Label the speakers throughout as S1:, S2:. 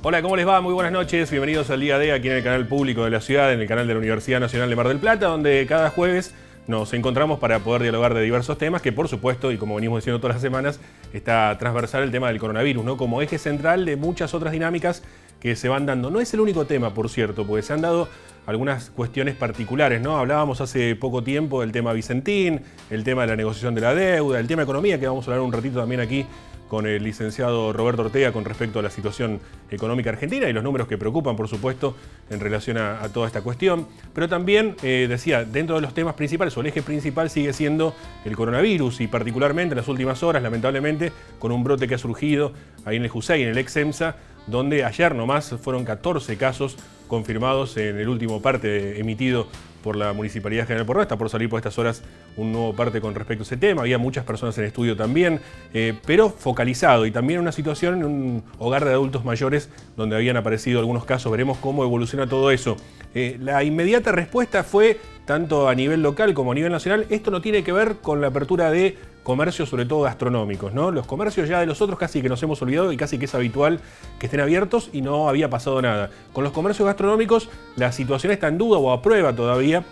S1: Hola, ¿cómo les va? Muy buenas noches. Bienvenidos al Día D aquí en el canal público de la ciudad, en el canal de la Universidad Nacional de Mar del Plata, donde cada jueves nos encontramos para poder dialogar de diversos temas que, por supuesto, y como venimos diciendo todas las semanas, está transversal el tema del coronavirus, ¿no? Como eje central de muchas otras dinámicas que se van dando. No es el único tema, por cierto, porque se han dado algunas cuestiones particulares, ¿no? Hablábamos hace poco tiempo del tema Vicentín, el tema de la negociación de la deuda, el tema economía, que vamos a hablar un ratito también aquí con el licenciado Roberto Ortega con respecto a la situación económica argentina y los números que preocupan, por supuesto, en relación a toda esta cuestión. Pero también, decía, dentro de los temas principales, o el eje principal sigue siendo el coronavirus y particularmente en las últimas horas, lamentablemente, con un brote que ha surgido ahí en el Jusey, en el ex EMSA, donde ayer nomás fueron 14 casos confirmados en el último parte emitido por la Municipalidad General Porredón. Está por salir por estas horas un nuevo parte con respecto a ese tema. Había muchas personas en estudio también, pero focalizado. Y también una situación en un hogar de adultos mayores donde habían aparecido algunos casos. Veremos cómo evoluciona todo eso. La inmediata respuesta fue, tanto a nivel local como a nivel nacional, esto no tiene que ver con la apertura de comercios, sobre todo gastronómicos, ¿no? Los comercios ya de los otros casi que nos hemos olvidado y casi que es habitual que estén abiertos y no había pasado nada. Con los comercios gastronómicos la situación está en duda o a prueba todavía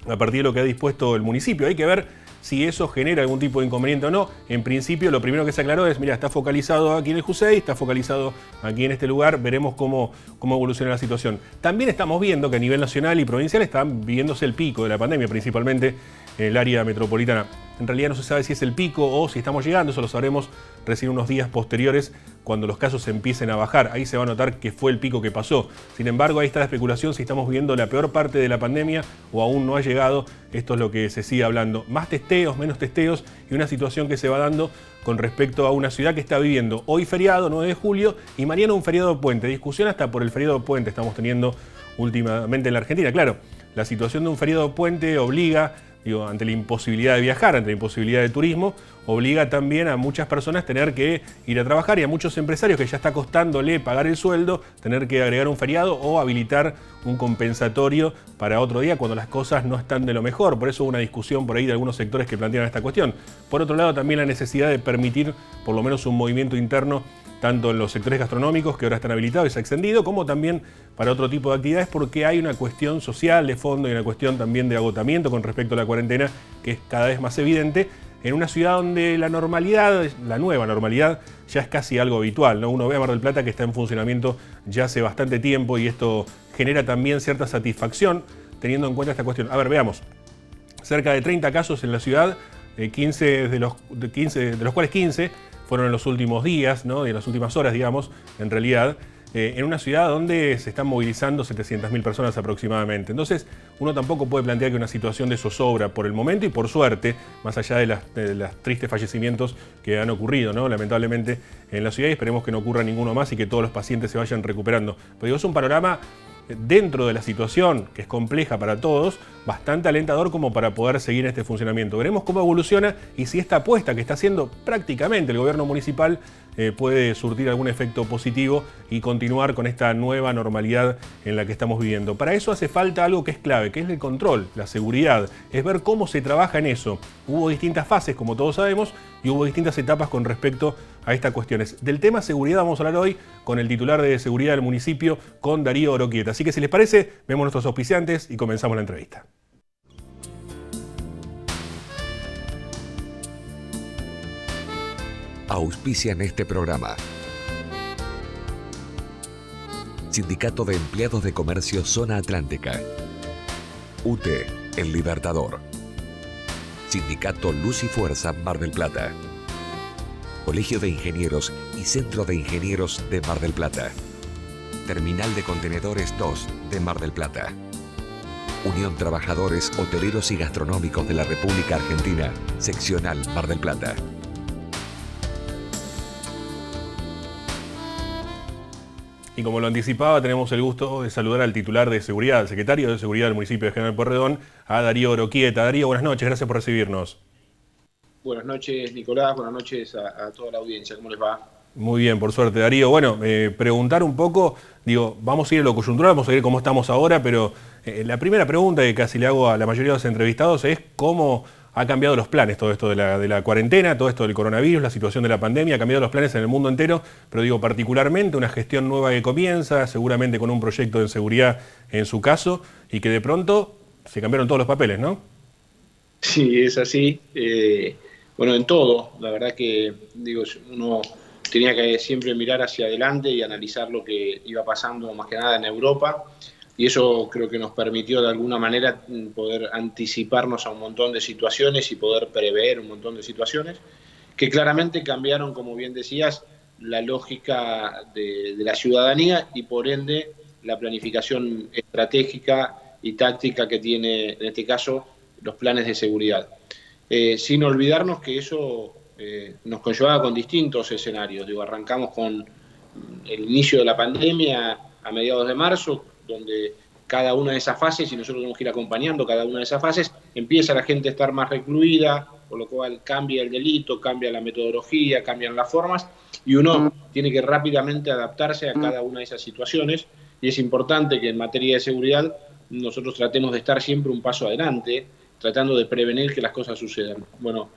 S1: a partir de lo que ha dispuesto el municipio. Hay que ver si eso genera algún tipo de inconveniente o no. En principio lo primero que se aclaró es, mira, está focalizado aquí en el Jusey, está focalizado aquí en este lugar, veremos cómo evoluciona la situación. También estamos viendo que a nivel nacional y provincial están viviéndose el pico de la pandemia, principalmente en el área metropolitana. En realidad no se sabe si es el pico o si estamos llegando, eso lo sabremos recién unos días posteriores cuando los casos empiecen a bajar. Ahí se va a notar que fue el pico que pasó. Sin embargo, ahí está la especulación si estamos viviendo la peor parte de la pandemia o aún no ha llegado. Esto es lo que se sigue hablando. Más testeos, menos testeos y una situación que se va dando con respecto a una ciudad que está viviendo hoy feriado, 9 de julio, y mañana un feriado puente. Discusión hasta por el feriado puente estamos teniendo últimamente en la Argentina. Claro, la situación de un feriado puente obliga, ante la imposibilidad de viajar, ante la imposibilidad de turismo, obliga también a muchas personas tener que ir a trabajar y a muchos empresarios que ya está costándole pagar el sueldo, tener que agregar un feriado o habilitar un compensatorio para otro día cuando las cosas no están de lo mejor. Por eso hubo una discusión por ahí de algunos sectores que plantean esta cuestión. Por otro lado, también la necesidad de permitir por lo menos un movimiento interno tanto en los sectores gastronómicos, que ahora están habilitados y se ha extendido, como también para otro tipo de actividades, porque hay una cuestión social de fondo y una cuestión también de agotamiento con respecto a la cuarentena, que es cada vez más evidente, en una ciudad donde la normalidad, la nueva normalidad, ya es casi algo habitual, ¿no? Uno ve a Mar del Plata que está en funcionamiento ya hace bastante tiempo y esto genera también cierta satisfacción, teniendo en cuenta esta cuestión. A ver, veamos. Cerca de 30 casos en la ciudad, 15 de los cuales 15 fueron en los últimos días, ¿no? En las últimas horas, digamos, en realidad, en una ciudad donde se están movilizando 700.000 personas aproximadamente. Entonces, uno tampoco puede plantear que una situación de zozobra por el momento y por suerte, más allá de los tristes fallecimientos que han ocurrido, ¿no? Lamentablemente en la ciudad, y esperemos que no ocurra ninguno más y que todos los pacientes se vayan recuperando. Pero digo, es un panorama dentro de la situación, que es compleja para todos, bastante alentador como para poder seguir este funcionamiento. Veremos cómo evoluciona y si esta apuesta que está haciendo prácticamente el gobierno municipal puede surtir algún efecto positivo y continuar con esta nueva normalidad en la que estamos viviendo. Para eso hace falta algo que es clave, que es el control, la seguridad, es ver cómo se trabaja en eso. Hubo distintas fases, como todos sabemos, y hubo distintas etapas con respecto a estas cuestiones. Del tema seguridad vamos a hablar hoy con el titular de seguridad del municipio, con Darío Oroquieta. Así que si les parece, vemos nuestros auspiciantes y comenzamos la entrevista.
S2: Auspician este programa. Sindicato de Empleados de Comercio Zona Atlántica. UTE, El Libertador. Sindicato Luz y Fuerza Mar del Plata. Colegio de Ingenieros y Centro de Ingenieros de Mar del Plata. Terminal de Contenedores 2 de Mar del Plata. Unión Trabajadores Hoteleros y Gastronómicos de la República Argentina, Seccional Mar del Plata.
S1: Y como lo anticipaba, tenemos el gusto de saludar al titular de seguridad, al secretario de seguridad del municipio de General Porredón, a Darío Oroquieta. Darío, buenas noches, gracias por recibirnos.
S3: Buenas noches, Nicolás, buenas noches a toda la audiencia, ¿cómo les va?
S1: Muy bien, por suerte, Darío. Bueno, preguntar un poco, digo, vamos a ir a lo coyuntural, vamos a ver cómo estamos ahora, pero la primera pregunta que casi le hago a la mayoría de los entrevistados es cómo ha cambiado los planes, todo esto de la cuarentena, todo esto del coronavirus, la situación de la pandemia, ha cambiado los planes en el mundo entero, pero digo particularmente una gestión nueva que comienza, seguramente con un proyecto de seguridad en su caso, y que de pronto se cambiaron todos los papeles, ¿no?
S3: Sí, es así. Bueno, en todo, la verdad que digo, uno tenía que siempre mirar hacia adelante y analizar lo que iba pasando más que nada en Europa, y eso creo que nos permitió de alguna manera poder anticiparnos a un montón de situaciones y poder prever un montón de situaciones que claramente cambiaron, como bien decías, la lógica de la ciudadanía y por ende la planificación estratégica y táctica que tiene, en este caso, los planes de seguridad. Sin olvidarnos que eso nos conllevaba con distintos escenarios. Digo, arrancamos con el inicio de la pandemia a mediados de marzo, donde cada una de esas fases, y nosotros tenemos que ir acompañando cada una de esas fases, empieza la gente a estar más recluida, por lo cual cambia el delito, cambia la metodología, cambian las formas, y uno tiene que rápidamente adaptarse a cada una de esas situaciones, y es importante que en materia de seguridad nosotros tratemos de estar siempre un paso adelante, tratando de prevenir que las cosas sucedan. Bueno,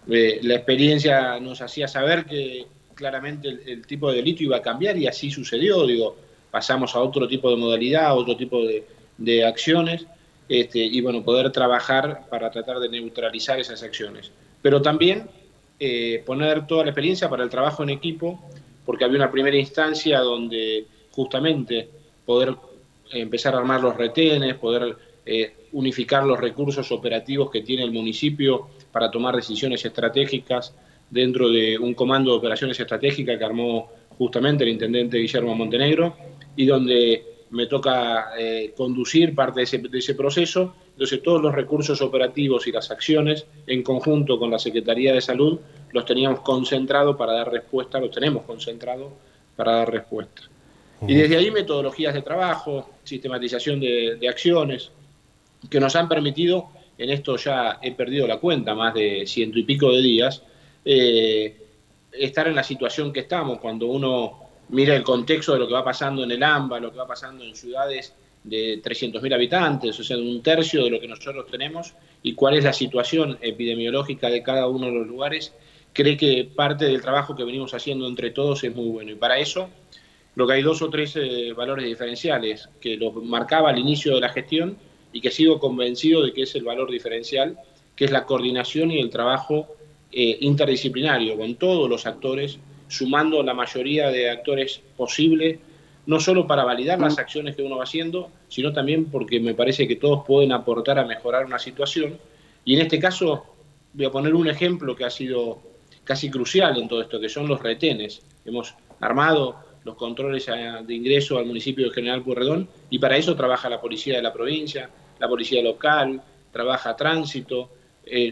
S3: la experiencia nos hacía saber que claramente el tipo de delito iba a cambiar y así sucedió. Digo, pasamos a otro tipo de modalidad, a otro tipo de acciones, y bueno, poder trabajar para tratar de neutralizar esas acciones. Pero también poner toda la experiencia para el trabajo en equipo, porque había una primera instancia donde justamente poder empezar a armar los retenes, poder unificar los recursos operativos que tiene el municipio para tomar decisiones estratégicas dentro de un comando de operaciones estratégicas que armó justamente el intendente Guillermo Montenegro, y donde me toca conducir parte de ese proceso. Entonces todos los recursos operativos y las acciones en conjunto con la Secretaría de Salud los teníamos concentrados para dar respuesta, los tenemos concentrados para dar respuesta. Y desde ahí metodologías de trabajo, sistematización de acciones, que nos han permitido, en esto ya he perdido la cuenta, más de 100 y pico de días, estar en la situación que estamos, cuando uno mira el contexto de lo que va pasando en el AMBA, lo que va pasando en ciudades de 300.000 habitantes, o sea, un tercio de lo que nosotros tenemos, y cuál es la situación epidemiológica de cada uno de los lugares, cree que parte del trabajo que venimos haciendo entre todos es muy bueno. Y para eso, creo que hay 2 o 3 valores diferenciales que los marcaba al inicio de la gestión y que sigo convencido de que es el valor diferencial, que es la coordinación y el trabajo interdisciplinario con todos los actores, sumando la mayoría de actores posible, no solo para validar las acciones que uno va haciendo, sino también porque me parece que todos pueden aportar a mejorar una situación. Y en este caso voy a poner un ejemplo que ha sido casi crucial en todo esto, que son los retenes. Hemos armado los controles de ingreso al municipio de General Pueyrredón, y para eso trabaja la policía de la provincia, la policía local, trabaja tránsito,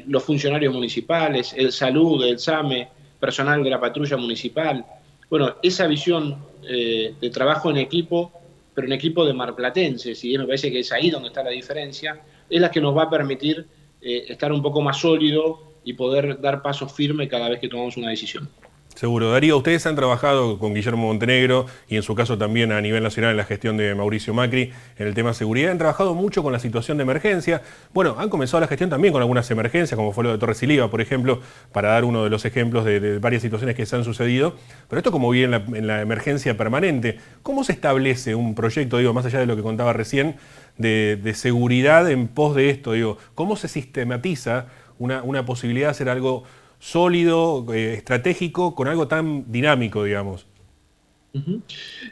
S3: los funcionarios municipales, el salud, el SAME, personal de la patrulla municipal. Bueno, esa visión de trabajo en equipo, pero en equipo de marplatenses, y me parece que es ahí donde está la diferencia, es la que nos va a permitir estar un poco más sólido y poder dar pasos firmes cada vez que tomamos una decisión.
S1: Seguro. Darío, ustedes han trabajado con Guillermo Montenegro y en su caso también a nivel nacional en la gestión de Mauricio Macri en el tema seguridad. Han trabajado mucho con la situación de emergencia. Bueno, han comenzado la gestión también con algunas emergencias, como fue lo de Torres y Liva, por ejemplo, para dar uno de los ejemplos de varias situaciones que se han sucedido. Pero esto como viene en la emergencia permanente. ¿Cómo se establece un proyecto, digo, más allá de lo que contaba recién, de seguridad en pos de esto? Digo, ¿cómo se sistematiza una posibilidad de hacer algo sólido, estratégico, con algo tan dinámico, digamos?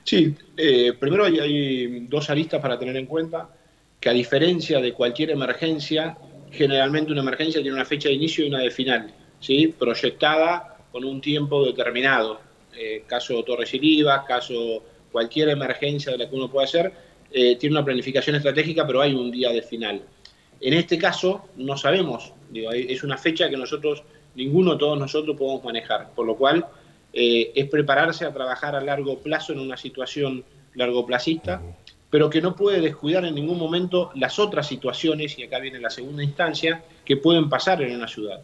S3: Sí, primero hay 2 aristas para tener en cuenta, que a diferencia de cualquier emergencia, generalmente una emergencia tiene una fecha de inicio y una de final, ¿sí? Proyectada con un tiempo determinado. Caso Torres y Liva, caso cualquier emergencia de la que uno pueda hacer, tiene una planificación estratégica, pero hay un día de final. En este caso no sabemos, digo, es una fecha que todos nosotros podemos manejar, por lo cual es prepararse a trabajar a largo plazo en una situación largoplacista, pero que no puede descuidar en ningún momento las otras situaciones, y acá viene la segunda instancia, que pueden pasar en una ciudad.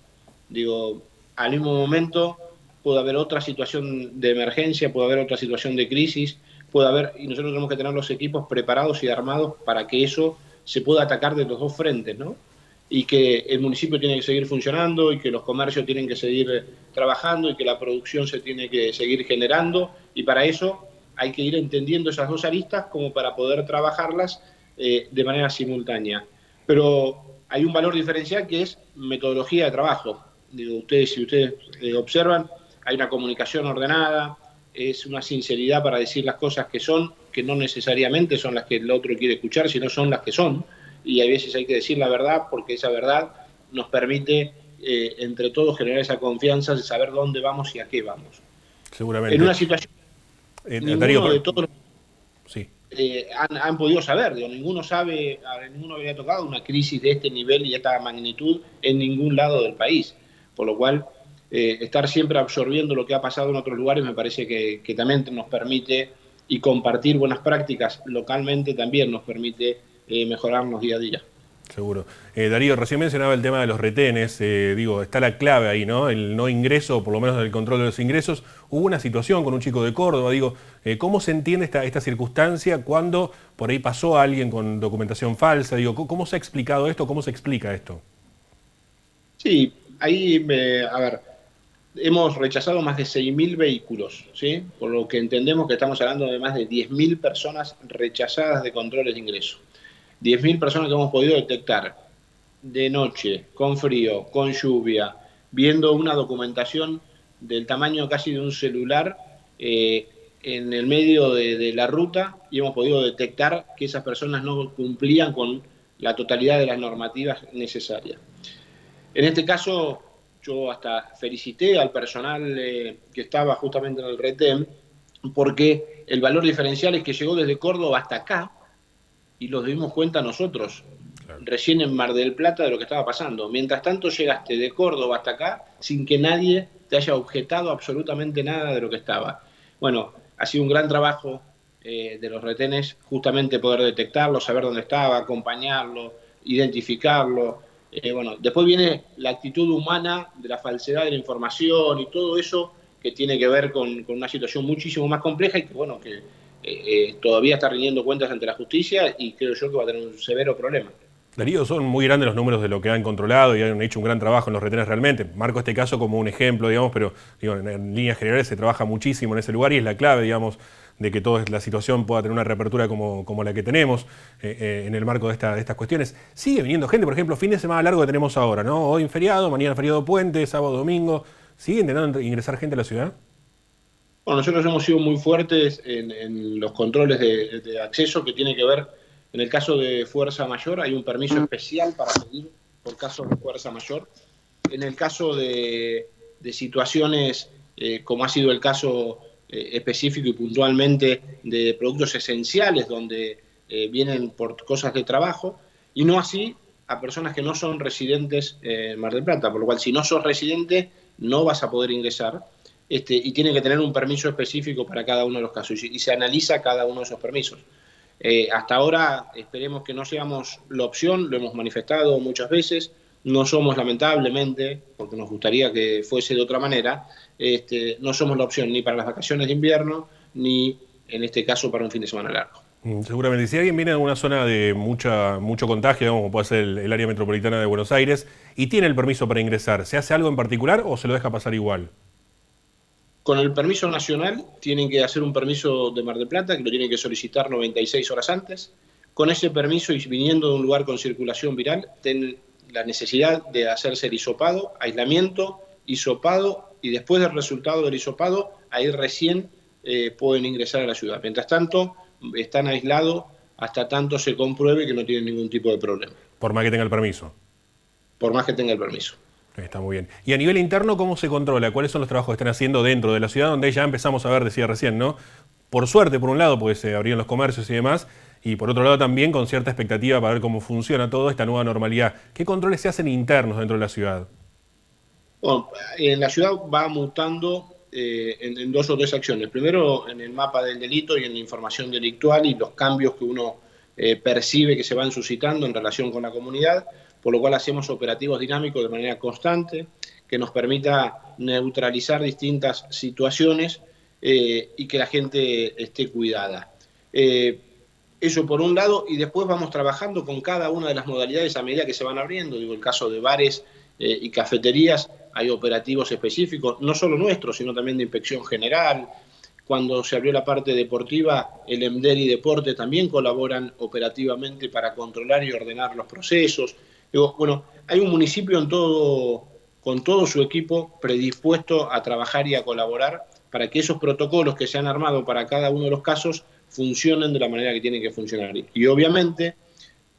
S3: Digo, al mismo momento puede haber otra situación de emergencia, puede haber otra situación de crisis, y nosotros tenemos que tener los equipos preparados y armados para que eso se pueda atacar de los 2 frentes, ¿no? y que el municipio tiene que seguir funcionando y que los comercios tienen que seguir trabajando y que la producción se tiene que seguir generando, y para eso hay que ir entendiendo esas dos aristas como para poder trabajarlas de manera simultánea. Pero hay un valor diferencial que es metodología de trabajo. Digo, si ustedes observan, hay una comunicación ordenada, es una sinceridad para decir las cosas que no necesariamente son las que el otro quiere escuchar, sino son las que son. Y hay veces hay que decir la verdad, porque esa verdad nos permite entre todos generar esa confianza de saber dónde vamos y a qué vamos.
S1: Seguramente.
S3: En una situación, ninguno de todos
S1: sí.
S3: han podido saber, digo, ninguno había tocado una crisis de este nivel y de esta magnitud en ningún lado del país, por lo cual estar siempre absorbiendo lo que ha pasado en otros lugares me parece que también nos permite, y compartir buenas prácticas localmente también nos permite mejorarnos día a día.
S1: Seguro. Darío, recién mencionaba el tema de los retenes, está la clave ahí, ¿no? El no ingreso, o por lo menos el control de los ingresos. Hubo una situación con un chico de Córdoba, ¿cómo se entiende esta circunstancia cuando por ahí pasó a alguien con documentación falsa? ¿Cómo se ha explicado esto? ¿Cómo se explica esto?
S3: Sí, ahí, hemos rechazado más de 6.000 vehículos, ¿sí? Por lo que entendemos que estamos hablando de más de 10.000 personas rechazadas de controles de ingreso. 10.000 personas que hemos podido detectar de noche, con frío, con lluvia, viendo una documentación del tamaño casi de un celular en el medio de la ruta, y hemos podido detectar que esas personas no cumplían con la totalidad de las normativas necesarias. En este caso, yo hasta felicité al personal que estaba justamente en el retén, porque el valor diferencial es que llegó desde Córdoba hasta acá, y los dimos cuenta nosotros, claro, recién en Mar del Plata, de lo que estaba pasando. Mientras tanto llegaste de Córdoba hasta acá sin que nadie te haya objetado absolutamente nada de lo que estaba. Bueno, ha sido un gran trabajo de los retenes, justamente poder detectarlo, saber dónde estaba, acompañarlo, identificarlo. Después viene la actitud humana de la falsedad de la información y todo eso que tiene que ver con una situación muchísimo más compleja y que todavía está rindiendo cuentas ante la justicia, y creo yo que va a tener un severo problema.
S1: Darío, son muy grandes los números de lo que han controlado y han hecho un gran trabajo en los retenes realmente. Marco este caso como un ejemplo, pero en líneas generales se trabaja muchísimo en ese lugar y es la clave, de que toda la situación pueda tener una reapertura como la que tenemos en el marco de estas cuestiones. Sigue viniendo gente, por ejemplo, fin de semana largo que tenemos ahora, ¿no? Hoy feriado, mañana feriado puente, sábado, domingo. ¿Sigue intentando ingresar gente a la ciudad?
S3: Bueno, nosotros hemos sido muy fuertes en los controles de acceso, que tiene que ver, en el caso de fuerza mayor, hay un permiso especial para pedir por casos de fuerza mayor. En el caso de situaciones como ha sido el caso específico y puntualmente de productos esenciales, donde vienen por cosas de trabajo, y no así a personas que no son residentes en Mar del Plata, por lo cual si no sos residente no vas a poder ingresar. Y tiene que tener un permiso específico para cada uno de los casos, y se analiza cada uno de esos permisos. Hasta ahora esperemos que no seamos la opción, lo hemos manifestado muchas veces, no somos lamentablemente, porque nos gustaría que fuese de otra manera, no somos la opción ni para las vacaciones de invierno, ni en este caso para un fin de semana largo.
S1: Seguramente, si alguien viene de una zona de mucho contagio, como puede ser el área metropolitana de Buenos Aires, y tiene el permiso para ingresar, ¿se hace algo en particular o se lo deja pasar igual?
S3: Con el permiso nacional tienen que hacer un permiso de Mar del Plata, que lo tienen que solicitar 96 horas antes. Con ese permiso, y viniendo de un lugar con circulación viral, tienen la necesidad de hacerse el hisopado, aislamiento, hisopado, y después del resultado del hisopado, ahí recién pueden ingresar a la ciudad. Mientras tanto, están aislados hasta tanto se compruebe que no tienen ningún tipo de problema.
S1: Por más que tenga el permiso.
S3: Por más que tenga el permiso.
S1: Está muy bien. Y a nivel interno, ¿cómo se controla? ¿Cuáles son los trabajos que están haciendo dentro de la ciudad, donde ya empezamos a ver, decía recién, ¿no? Por suerte, por un lado, porque se abrieron los comercios y demás, y por otro lado también con cierta expectativa para ver cómo funciona todo esta nueva normalidad. ¿Qué controles se hacen internos dentro de la ciudad?
S3: Bueno, en la ciudad va mutando en dos o tres acciones. Primero, en el mapa del delito y en la información delictual y los cambios que uno percibe que se van suscitando en relación con la comunidad, por lo cual hacemos operativos dinámicos de manera constante que nos permita neutralizar distintas situaciones y que la gente esté cuidada. Eso por un lado, y después vamos trabajando con cada una de las modalidades a medida que se van abriendo. Digo, el caso de bares y cafeterías, hay operativos específicos, no solo nuestros, sino también de inspección general. Cuando se abrió la parte deportiva, el EMDER y Deporte también colaboran operativamente para controlar y ordenar los procesos. Digo, bueno, hay un municipio con todo su equipo predispuesto a trabajar y a colaborar para que esos protocolos que se han armado para cada uno de los casos funcionen de la manera que tienen que funcionar. Y obviamente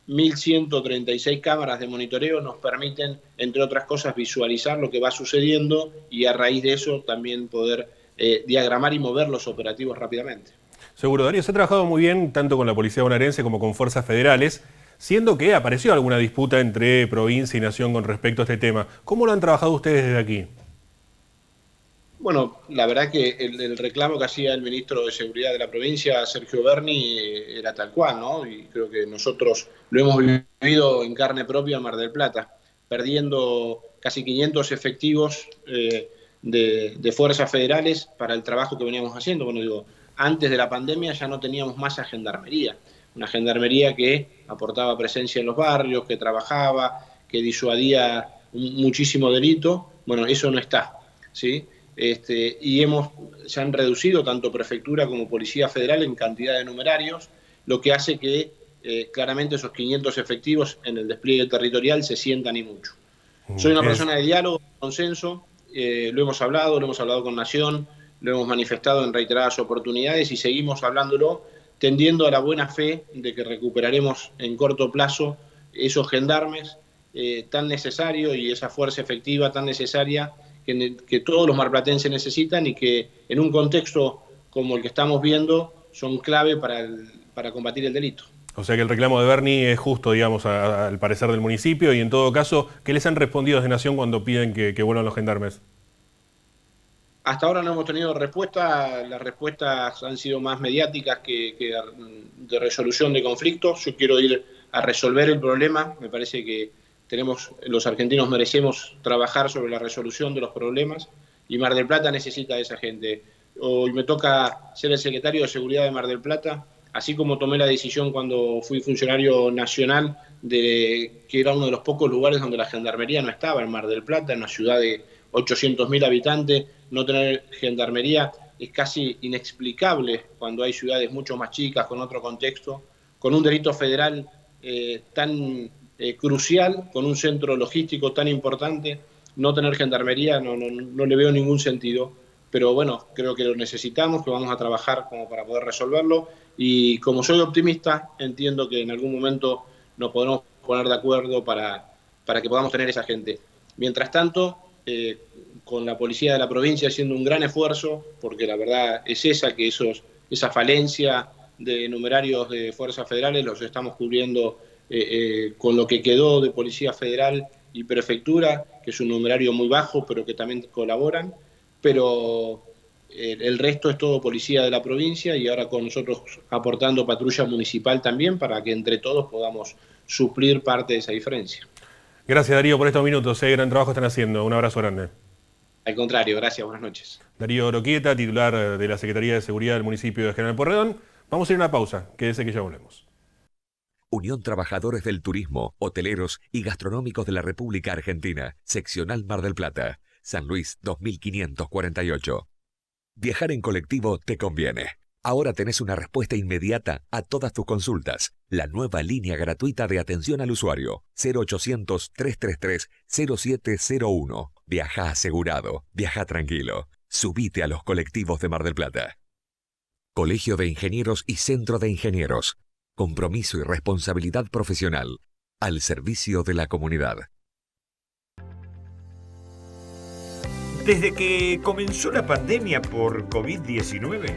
S3: 1.136 cámaras de monitoreo nos permiten, entre otras cosas, visualizar lo que va sucediendo y a raíz de eso también poder diagramar y mover los operativos rápidamente.
S1: Seguro, Darío, se ha trabajado muy bien tanto con la Policía Bonaerense como con fuerzas federales, siendo que apareció alguna disputa entre provincia y nación con respecto a este tema. ¿Cómo lo han trabajado ustedes desde aquí?
S3: Bueno, la verdad que el reclamo que hacía el ministro de Seguridad de la provincia, Sergio Berni, era tal cual, ¿no? Y creo que nosotros lo hemos vivido en carne propia en Mar del Plata, perdiendo casi 500 efectivos de fuerzas federales para el trabajo que veníamos haciendo. Bueno, digo, antes de la pandemia ya no teníamos más a gendarmería, una gendarmería que aportaba presencia en los barrios, que trabajaba, que disuadía muchísimo delito. Bueno, eso no está, ¿sí? Y se han reducido tanto prefectura como policía federal en cantidad de numerarios, lo que hace que claramente esos 500 efectivos en el despliegue territorial se sientan y mucho. Soy una persona de diálogo, consenso, lo hemos hablado con Nación, lo hemos manifestado en reiteradas oportunidades y seguimos hablándolo, tendiendo a la buena fe de que recuperaremos en corto plazo esos gendarmes tan necesarios y esa fuerza efectiva tan necesaria que todos los marplatenses necesitan y que en un contexto como el que estamos viendo son clave para combatir el delito.
S1: O sea que el reclamo de Berni es justo, digamos, al parecer del municipio, y en todo caso, ¿qué les han respondido desde Nación cuando piden que vuelvan los gendarmes?
S3: Hasta ahora no hemos tenido respuesta, las respuestas han sido más mediáticas que de resolución de conflictos. Yo quiero ir a resolver el problema, me parece que los argentinos merecemos trabajar sobre la resolución de los problemas y Mar del Plata necesita de esa gente. Hoy me toca ser el secretario de Seguridad de Mar del Plata, así como tomé la decisión cuando fui funcionario nacional de que era uno de los pocos lugares donde la gendarmería no estaba en Mar del Plata, en una ciudad de 800.000 habitantes, no tener gendarmería es casi inexplicable cuando hay ciudades mucho más chicas, con otro contexto, con un delito federal tan crucial, con un centro logístico tan importante. No tener gendarmería no le veo ningún sentido, pero bueno, creo que lo necesitamos, que vamos a trabajar como para poder resolverlo, y como soy optimista, entiendo que en algún momento nos podremos poner de acuerdo para que podamos tener esa gente. Mientras tanto, con la policía de la provincia haciendo un gran esfuerzo, porque la verdad es esa falencia de numerarios de fuerzas federales los estamos cubriendo con lo que quedó de Policía Federal y Prefectura, que es un numerario muy bajo, pero que también colaboran, pero el resto es todo policía de la provincia y ahora con nosotros aportando patrulla municipal también para que entre todos podamos suplir parte de esa diferencia.
S1: Gracias, Darío, por estos minutos. Gran trabajo están haciendo. Un abrazo grande.
S3: Al contrario, gracias. Buenas noches.
S1: Darío Oroquieta, titular de la Secretaría de Seguridad del municipio de General Pueyrredón. Vamos a ir a una pausa. Quédese que ya volvemos.
S2: Unión Trabajadores del Turismo, Hoteleros y Gastronómicos de la República Argentina, Seccional Mar del Plata, San Luis 2548. Viajar en colectivo te conviene. Ahora tenés una respuesta inmediata a todas tus consultas. La nueva línea gratuita de atención al usuario, 0800-333-0701. Viaja asegurado, viaja tranquilo. Subite a los colectivos de Mar del Plata. Colegio de Ingenieros y Centro de Ingenieros. Compromiso y responsabilidad profesional al servicio de la comunidad.
S4: Desde que comenzó la pandemia por COVID-19,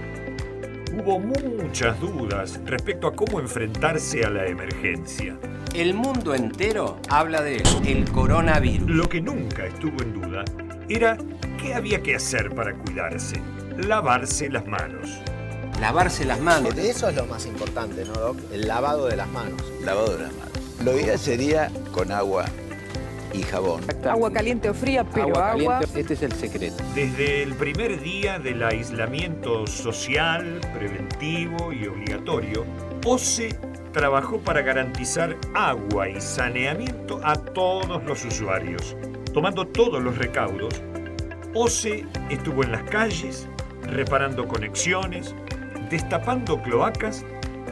S4: hubo muchas dudas respecto a cómo enfrentarse a la emergencia.
S5: El mundo entero habla de él, el coronavirus.
S4: Lo que nunca estuvo en duda era qué había que hacer para cuidarse. Lavarse las manos.
S5: Lavarse las manos.
S6: Eso es lo más importante, ¿no, Doc? El lavado de las manos.
S7: Lavado de las manos. Lo ideal sería con agua y jabón.
S8: Agua caliente o fría, pero agua.
S5: Este es el secreto.
S4: Desde el primer día del aislamiento social, preventivo y obligatorio, OCE trabajó para garantizar agua y saneamiento a todos los usuarios. Tomando todos los recaudos, OCE estuvo en las calles, reparando conexiones, destapando cloacas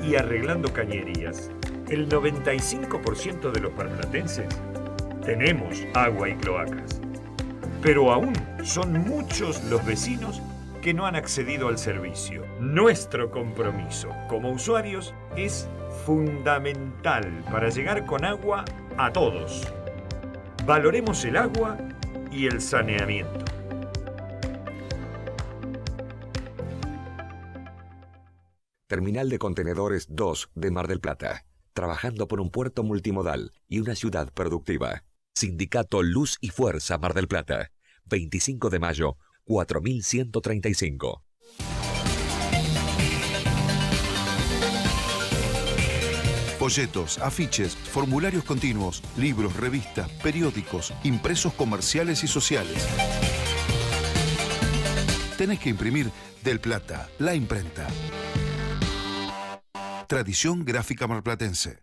S4: y arreglando cañerías. El 95% de los marplatenses tenemos agua y cloacas. Pero aún son muchos los vecinos que no han accedido al servicio. Nuestro compromiso como usuarios es fundamental para llegar con agua a todos. Valoremos el agua y el saneamiento.
S2: Terminal de Contenedores 2 de Mar del Plata. Trabajando por un puerto multimodal y una ciudad productiva. Sindicato Luz y Fuerza Mar del Plata. 25 de mayo, 4135.
S9: Folletos, afiches, formularios continuos, libros, revistas, periódicos, impresos comerciales y sociales. Tenés que imprimir Del Plata, la imprenta. Tradición gráfica marplatense.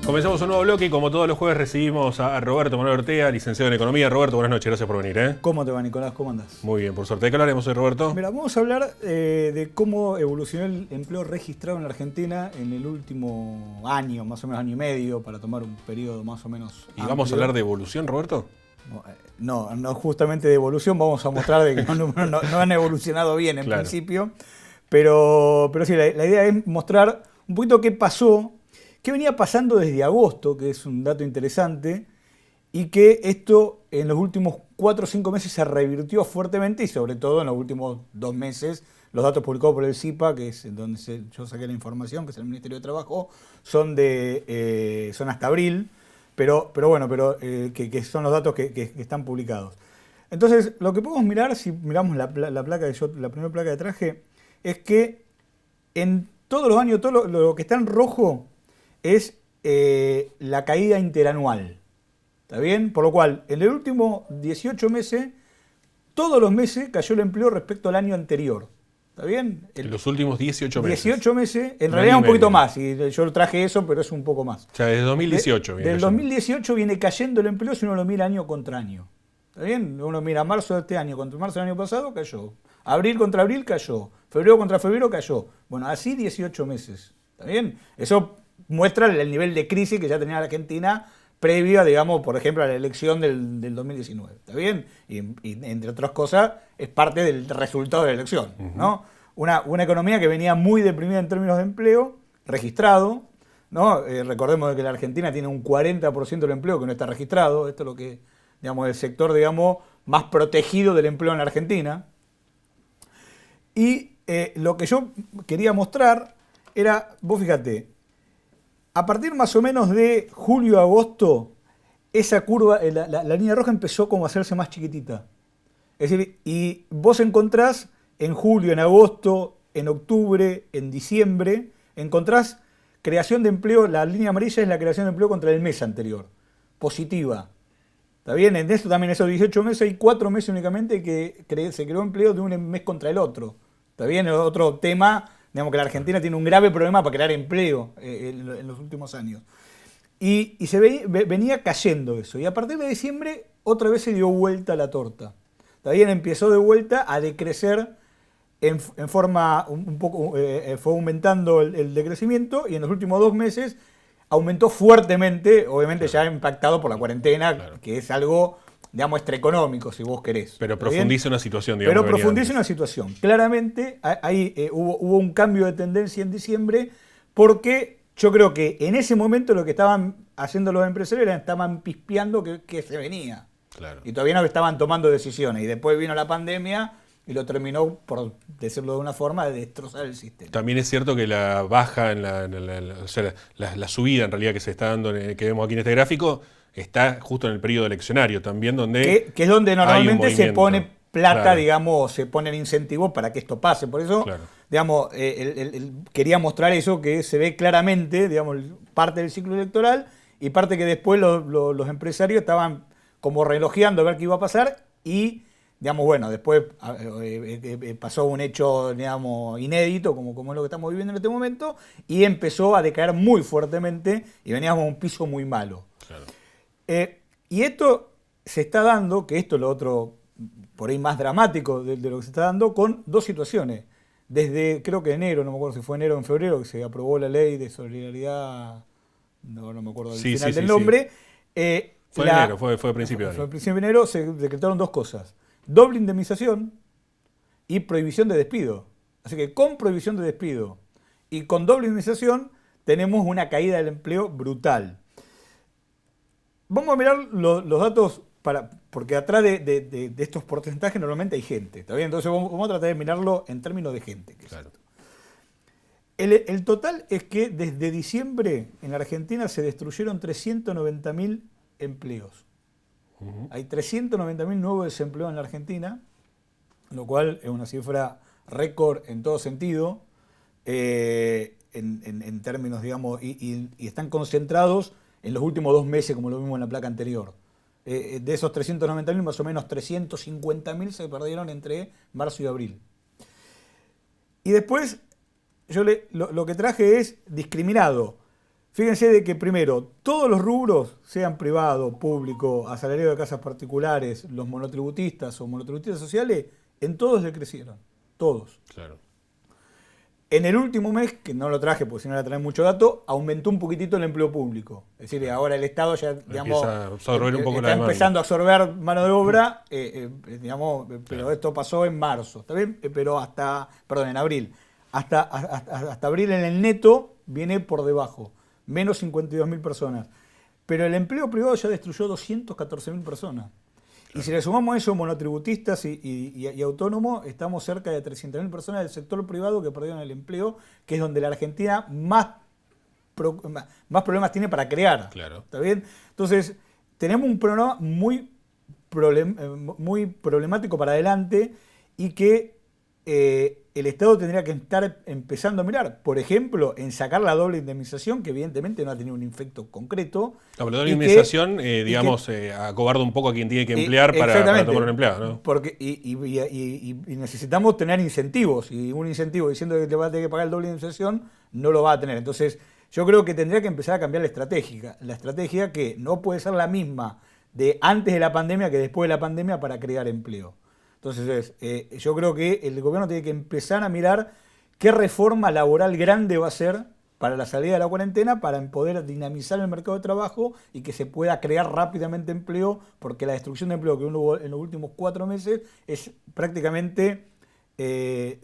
S1: Comenzamos un nuevo bloque y como todos los jueves recibimos a Roberto Manuel Ortega, licenciado en Economía. Roberto, buenas noches, gracias por venir.
S10: ¿Cómo te va, Nicolás? ¿Cómo andás?
S1: Muy bien, por suerte. ¿De qué hablaremos hoy, Roberto?
S10: Mira, vamos a hablar de cómo evolucionó el empleo registrado en la Argentina en el último año, más o menos año y medio, para tomar un periodo más o menos
S1: ¿Y vamos a hablar de evolución, Roberto?
S10: No justamente de evolución, vamos a mostrar de que no han evolucionado bien en principio, pero sí, la idea es mostrar un poquito qué pasó. ¿Qué venía pasando desde agosto? Que es un dato interesante, y que esto en los últimos 4 o 5 meses se revirtió fuertemente, y sobre todo en los últimos 2 meses, los datos publicados por el CIPA, que es donde yo saqué la información, que es el Ministerio de Trabajo, son hasta abril, pero que son los datos que están publicados. Entonces, lo que podemos mirar, si miramos la primera placa que traje, es que en todos los años, todo lo que está en rojo es la caída interanual. ¿Está bien? Por lo cual, en el último 18 meses, todos los meses cayó el empleo respecto al año anterior. ¿Está bien?
S1: En los últimos 18 meses. 18
S10: meses, en realidad un poquito más. Y yo traje eso, pero es un poco más.
S1: O sea, desde 2018.
S10: Del 2018 viene cayendo el empleo si uno lo mira año contra año. ¿Está bien? Uno mira marzo de este año contra marzo del año pasado, cayó. Abril contra abril, cayó. Febrero contra febrero, cayó. Bueno, así 18 meses. ¿Está bien? Eso muestra el nivel de crisis que ya tenía la Argentina previo, digamos, por ejemplo, a la elección del 2019. ¿Está bien? Y entre otras cosas, es parte del resultado de la elección, ¿no? Una economía que venía muy deprimida en términos de empleo, registrado, ¿no? Recordemos que la Argentina tiene un 40% del empleo que no está registrado. Esto es lo que, digamos, el sector, digamos, más protegido del empleo en la Argentina. Y lo que yo quería mostrar era, vos fíjate, a partir más o menos de julio, agosto, esa curva, la línea roja empezó como a hacerse más chiquitita. Es decir, y vos encontrás en julio, en agosto, en octubre, en diciembre, encontrás creación de empleo, la línea amarilla es la creación de empleo contra el mes anterior, positiva. ¿Está bien? En esto también, esos 18 meses, hay 4 meses únicamente que se creó empleo de un mes contra el otro. ¿Está bien? Otro tema, digamos que la Argentina tiene un grave problema para crear empleo en los últimos años. Y venía cayendo eso. Y a partir de diciembre, otra vez se dio vuelta la torta. ¿Está bien? Empezó de vuelta a decrecer en forma un poco, fue aumentando el decrecimiento, y en los últimos 2 meses aumentó fuertemente, obviamente ya impactado por la cuarentena, que es algo, digamos, extraeconómico, si vos querés.
S1: Pero profundiza una situación, digamos.
S10: Pero profundiza una situación. Claramente, ahí hubo un cambio de tendencia en diciembre, porque yo creo que en ese momento lo que estaban haciendo los empresarios era estaban pispeando que se venía.
S1: Claro.
S10: Y todavía no estaban tomando decisiones. Y después vino la pandemia y lo terminó, por decirlo de una forma, de destrozar el sistema.
S1: También es cierto que la baja, o sea, la subida en realidad que se está dando, que vemos aquí en este gráfico, está justo en el periodo eleccionario también, donde
S10: que es donde normalmente se pone plata,
S1: claro,
S10: digamos, se ponen incentivos para que esto pase. Por eso, claro, digamos, quería mostrar eso, que se ve claramente, digamos, parte del ciclo electoral, y parte que después los empresarios estaban como relojeando a ver qué iba a pasar y, digamos, bueno, después pasó un hecho, digamos, inédito, como es lo que estamos viviendo en este momento, y empezó a decaer muy fuertemente y veníamos a un piso muy malo.
S1: Claro.
S10: Y esto se está dando, que esto es lo otro por ahí más dramático de lo que se está dando, con dos situaciones. Desde, creo que enero, no me acuerdo si fue enero o en febrero, que se aprobó la ley de solidaridad, no me acuerdo del final del nombre.
S1: Fue enero, fue a principio de año.
S10: Fue a principio de enero, se decretaron dos cosas. Doble indemnización y prohibición de despido. Así que con prohibición de despido y con doble indemnización tenemos una caída del empleo brutal. Vamos a mirar los datos, porque atrás de estos porcentajes normalmente hay gente. ¿Está bien? Entonces vamos a tratar de mirarlo en términos de gente.
S1: Claro.
S10: El total es que desde diciembre en la Argentina se destruyeron 390.000 empleos. Hay 390.000 nuevos desempleados en la Argentina, lo cual es una cifra récord en todo sentido, en términos, digamos, y están concentrados en los últimos 2 meses, como lo vimos en la placa anterior. De esos 390.000, más o menos 350.000 se perdieron entre marzo y abril. Y después, yo lo que traje es discriminado. Fíjense de que primero, todos los rubros, sean privado, público, asalariado de casas particulares, los monotributistas o monotributistas sociales, en todos decrecieron. Todos.
S1: Claro.
S10: En el último mes, que no lo traje porque si no le trae mucho dato, aumentó un poquitito el empleo público. Es decir, ahora el Estado ya, digamos,
S1: empieza a absorber un poco
S10: está
S1: la demanda.
S10: empezando a absorber mano de obra, digamos, pero esto pasó en marzo, ¿está bien? Pero en abril. Hasta abril en el neto viene por debajo, menos 52.000 personas. Pero el empleo privado ya destruyó 214.000 personas. Y si le sumamos a eso monotributistas y autónomos, estamos cerca de 300.000 personas del sector privado que perdieron el empleo, que es donde la Argentina más problemas tiene para crear.
S1: Claro.
S10: ¿Está bien? Entonces, tenemos un programa muy problemático para adelante y que el Estado tendría que estar empezando a mirar, por ejemplo, en sacar la doble indemnización, que evidentemente no ha tenido un efecto concreto.
S1: La doble indemnización, digamos, acobarda un poco a quien tiene que emplear para tomar un empleado, ¿no?
S10: Porque, y necesitamos tener incentivos, y un incentivo diciendo que te va a tener que pagar el doble indemnización, no lo va a tener. Entonces, yo creo que tendría que empezar a cambiar la estrategia que no puede ser la misma de antes de la pandemia que después de la pandemia para crear empleo. Entonces, yo creo que el gobierno tiene que empezar a mirar qué reforma laboral grande va a hacer para la salida de la cuarentena, para poder dinamizar el mercado de trabajo y que se pueda crear rápidamente empleo, porque la destrucción de empleo que hubo en los últimos 4 meses es prácticamente,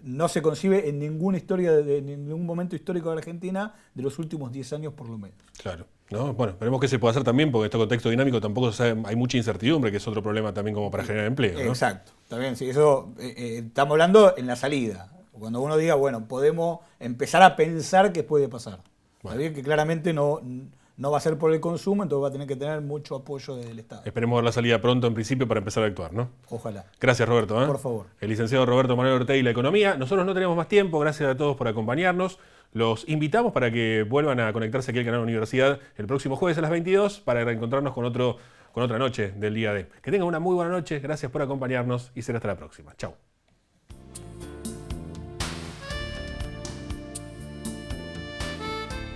S10: no se concibe en ningún momento histórico de la Argentina de los últimos 10 años por lo menos. Claro.
S1: ¿No? Bueno, esperemos que se pueda hacer también, porque en este contexto dinámico tampoco hay mucha incertidumbre, que es otro problema también como para generar empleo, ¿no?
S10: Exacto, está bien, sí, eso estamos hablando en la salida. Cuando uno diga, bueno, podemos empezar a pensar qué puede pasar. Bueno. Está bien que claramente no va a ser por el consumo, entonces va a tener que tener mucho apoyo del Estado.
S1: Esperemos ver la salida pronto en principio para empezar a actuar, ¿no?
S10: Ojalá.
S1: Gracias, Roberto.
S10: Por favor.
S1: El licenciado Roberto Manuel Ortegui, la economía. Nosotros no tenemos más tiempo, gracias a todos por acompañarnos. Los invitamos para que vuelvan a conectarse aquí al canal Universidad el próximo jueves a las 22 para reencontrarnos con otra noche del día D. Que tengan una muy buena noche, gracias por acompañarnos y será hasta la próxima. Chau.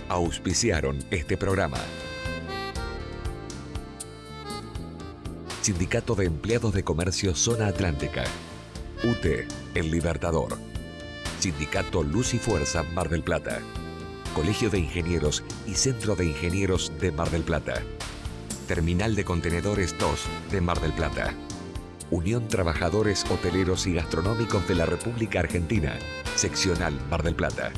S2: Auspiciaron este programa. Sindicato de Empleados de Comercio Zona Atlántica. UTE, El Libertador. Sindicato Luz y Fuerza Mar del Plata. Colegio de Ingenieros y Centro de Ingenieros de Mar del Plata. Terminal de Contenedores 2 de Mar del Plata. Unión Trabajadores Hoteleros y Gastronómicos de la República Argentina. Seccional Mar del Plata.